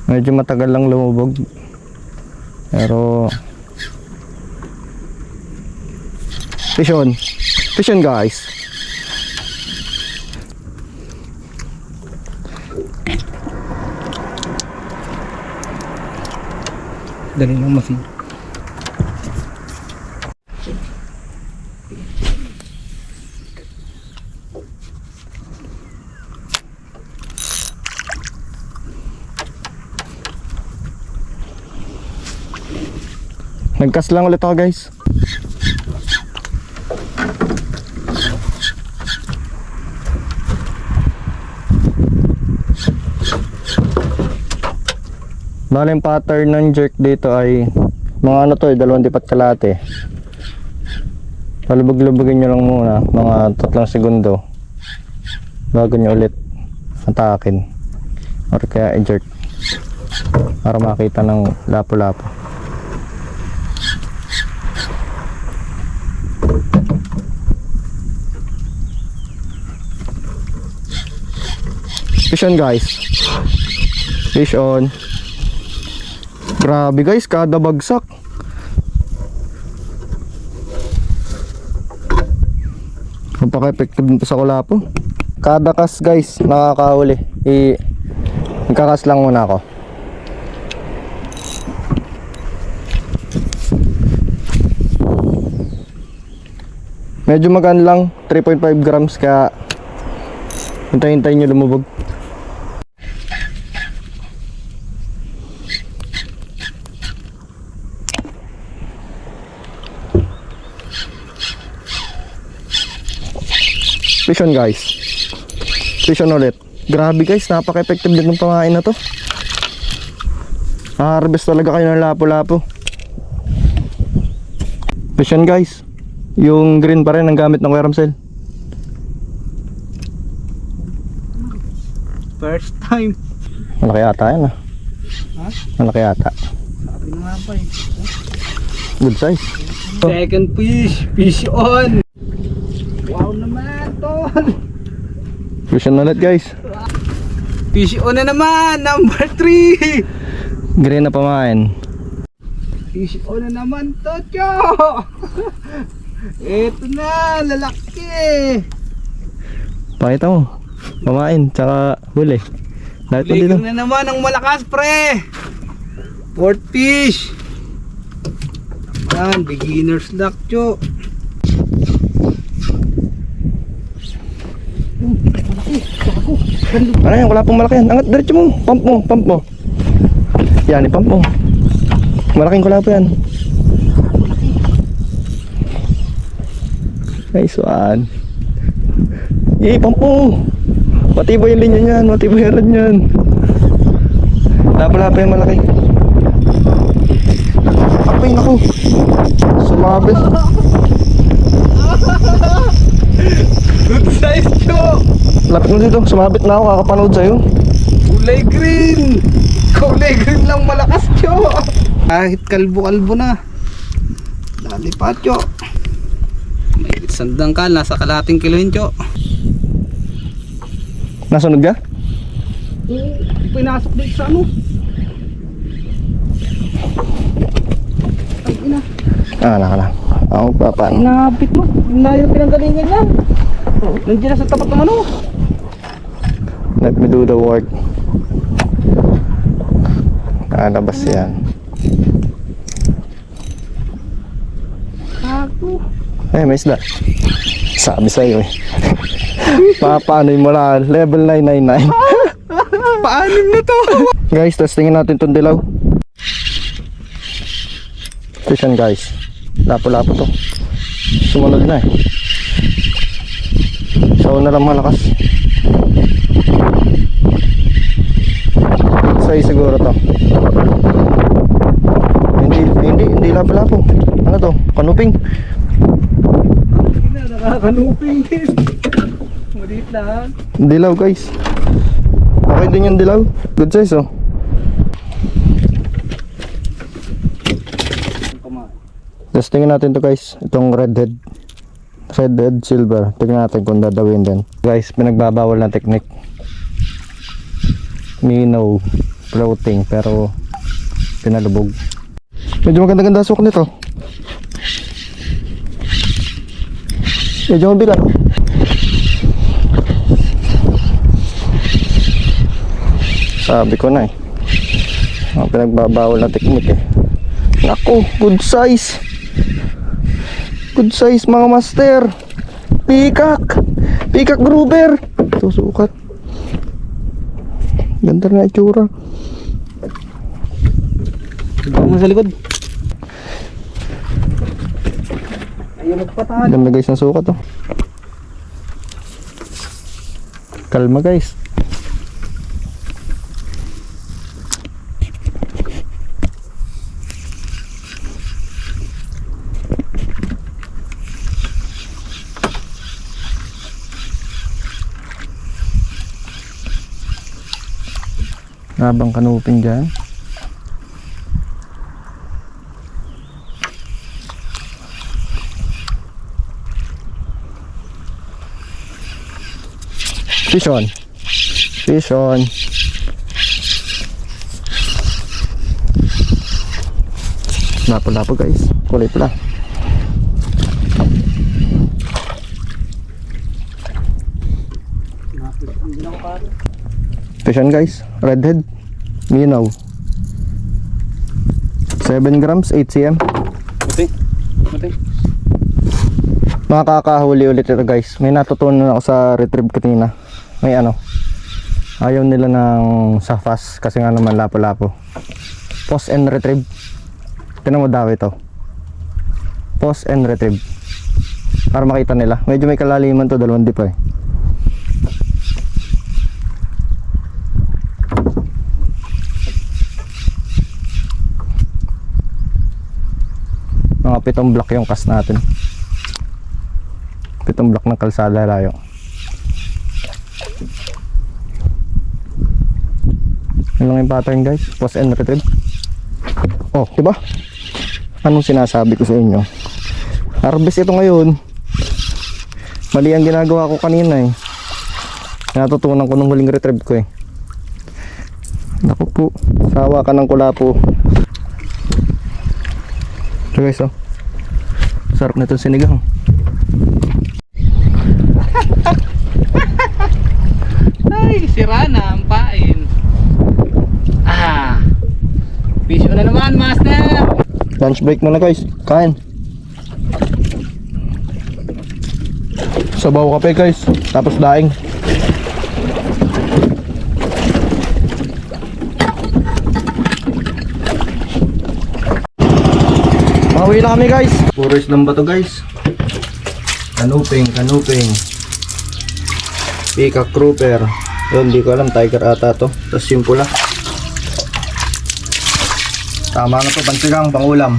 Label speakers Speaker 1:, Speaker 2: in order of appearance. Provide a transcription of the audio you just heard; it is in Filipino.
Speaker 1: Medyo matagal lang lumubog. Pero fish on. Fish on guys.
Speaker 2: Dali lang masin.
Speaker 1: Nagcast lang ulit ako guys. Bale yung pattern ng jerk dito ay mga ano to, 2 kalate. Palubog-lubogin nyo lang muna mga 3 segundo bago nyo ulit atakin or kaya i-jerk para makita ng lapo-lapo. Fish on guys. Fish on. Grabe guys, kada bagsak. Napaka-effective nito sa kulapo. Kada cast guys, nakakahuli. Nagkakas lang muna ako. Medyo magaan lang, 3.5 grams kaya hintay-hintay nyo lumubog. Fish on guys. Fish on ulit. Grabe guys, napaka-effective din ng pamain na to. Harvest talaga kayo ng lapo-lapo. Fish on guys. Yung green pa rin ang gamit ng Kuya Ramsel.
Speaker 2: First time.
Speaker 1: Malaki ata yan ah.
Speaker 2: Ha?
Speaker 1: Malaki ata.
Speaker 2: Sabi na nga pa eh.
Speaker 1: Good size.
Speaker 2: Second fish. Fish on. Wow naman tol.
Speaker 1: Fish on ulit guys.
Speaker 2: Fish on na naman. Number 3.
Speaker 1: Green na pamain.
Speaker 2: Fish on na naman Tocho. Ito na. Lalaki.
Speaker 1: Pakita mo. Pamain, tsaka huli. Dahil pa
Speaker 2: Ligang
Speaker 1: dito.
Speaker 2: na naman ang malakas pre. Fourth fish. Yan, beginner's luck cho.
Speaker 1: Ano yan, wala pong malaki yan. Angat, diretso mo. Pump mo, pump mo. Yan, i-pump mo. Malaking kulapo yan. Nice one. I-pump mo. Matibay yung linya niyan, matibay yung rod niyan. Lapa-lapa yung malaki. Apay, naku. Sumabit.
Speaker 2: Good size cho.
Speaker 1: Lapit mo dito, sumabit na ako, kakapanood sa'yo.
Speaker 2: Kulay green. Kulay green lang malakas cho. Kahit kalbo-kalbo na. Dali pa cho. May sandang kal, nasa kalating kilo yun cho.
Speaker 1: Nasunog ka?
Speaker 2: Pinasok dito sa ano. Ay ina.
Speaker 1: Naka lang. Ako papan.
Speaker 2: Inapit mo. Layo pinanggalingan yan. Nandiyan na sa tapat ng ano.
Speaker 1: Let me do the work. Nakalabas yan.
Speaker 2: Ako.
Speaker 1: Ay, may isda. Sabi sa'yo eh. Papaanoy mo lang. Level 999.
Speaker 2: Paanim na to.
Speaker 1: Guys, testingin natin itong dilaw. Fish on guys. Lapo-lapo to. Sumunod na eh. Sa una lang malakas. Say siguro to. Hindi lapo-lapo. Ano to? Kanuping.
Speaker 2: Nakakanuping din. Maliit lang.
Speaker 1: Dilaw guys. Okay din yung dilaw. Good size oh. Testingin natin to guys. Itong redhead silver. Tingnan natin kung dadawin din. Guys, pinagbabawal na technique. Minnow. floating pero pinalubog. Medyo maganda-ganda suok nito. Medyo mabigat. Sabi ko na eh. Pinagbabawal na teknik eh. Naku, good size. Good size mga master. Peacock. Peacock grouper. Susukat. Ganda na itsura.
Speaker 2: Tignan mo sa likod. Ayun nagpatahan.
Speaker 1: Ganda guys ng sukat oh. Kalma guys. Habang kanupin dyan. Fish on. Fish on. Lapo-lapo guys. Kulay pula. Fish on guys. Redhead. Minaw. 7 grams, 8 cm.
Speaker 2: Buti. Buti.
Speaker 1: Makakahuli ulit ito guys. May natutunan ako sa retrieve kanina. May ano, ayaw nila ng safas kasi nga naman lapo-lapo. Pause and retrieve. Tinan mo daw ito. Pause and retrieve. Para makita nila. Medyo may kalaliman to, 2 dip eh. Mga 7 block yung cast natin. 7 block ng kalsada layo. Yun lang yung pattern guys. Pause and retrieve. Oh, diba? Anong sinasabi ko sa inyo? Harvest ito ngayon. Mali ang ginagawa ko kanina eh. Natutunan ko nung huling retrieve ko eh. Naku po, sawa ka ng kulapo. So guys oh, sarap na itong sinigang.
Speaker 2: Ay, sira na ang pain. Ah, fish on na naman, master.
Speaker 1: Lunch break muna guys, kain. Sabaw kape guys, tapos daing. Pauwi na kami guys. Puro islang bato guys. Kanuping, kanuping. Peacock grouper. Yun, di ko alam, tiger ata to. Tapos yung pula. Tama na to, pansigang, pangulam.